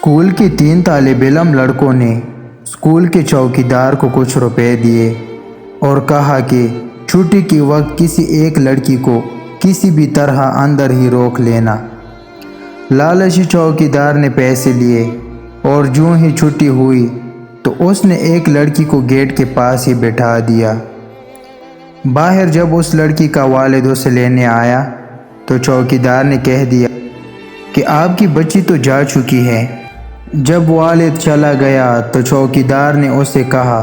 School के 3 तालिब इल्म लड़कों ने स्कूल के चौकीदार को कुछ रुपए दिए और कहा कि छुट्टी के वक्त किसी एक लड़की को किसी भी तरह अंदर ही रोक लेना। लालची चौकीदार ने पैसे लिए और यूं ही छुट्टी हुई तो उसने एक लड़की को गेट के पास ही बैठा दिया। बाहर जब उस लड़की का वालिद उसे लेने आया तो चौकीदार ने कह दिया कि आपकी बच्ची तो जा चुकी है। जब वालिद चला गया तो चौकीदार ने उसे कहा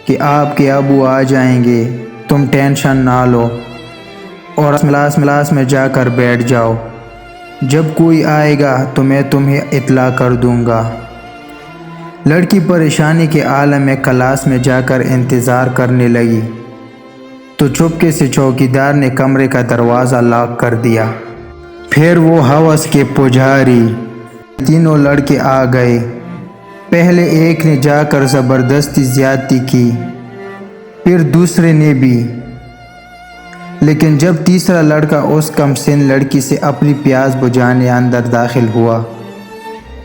कि आपके अबू आ जाएंगे, तुम टेंशन ना लो और क्लास में जाकर बैठ जाओ। जब कोई आएगा तो मैं तुम्हें इत्ला कर दूंगा। लड़की परेशानी के आलम में क्लास में जाकर इंतज़ार करने लगी तो चुपके से चौकीदार ने कमरे का दरवाज़ा लॉक कर दिया। फिर वो हवस के पुजारी तीनों लड़के आ गए। पहले एक ने जाकर ज़बरदस्ती ज़्यादती की, फिर दूसरे ने भी, लेकिन जब तीसरा लड़का उस कमसिन लड़की से अपनी प्यास बुझाने अंदर दाखिल हुआ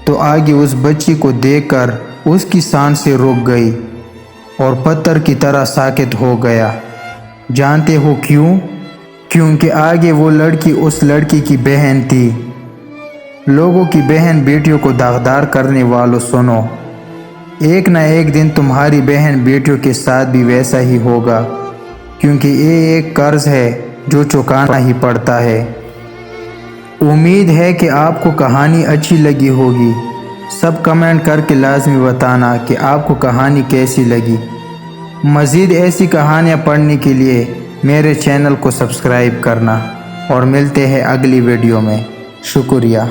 तो आगे उस बच्ची को देखकर उसकी सांसें रुक गई और पत्थर की तरह साकित हो गया। जानते हो क्यों? क्योंकि आगे वो लड़की उस लड़की की बहन थी। लोगों की बहन बेटियों को दागदार करने वालों सुनो, एक ना एक दिन तुम्हारी बहन बेटियों के साथ भी वैसा ही होगा, क्योंकि ये एक कर्ज है जो चुकाना ही पड़ता है। उम्मीद है कि आपको कहानी अच्छी लगी होगी। सब कमेंट करके लाजमी बताना कि आपको कहानी कैसी लगी। मज़ीद ऐसी कहानियाँ पढ़ने के लिए मेरे चैनल को सब्सक्राइब करना और मिलते हैं अगली वीडियो में। शुक्रिया।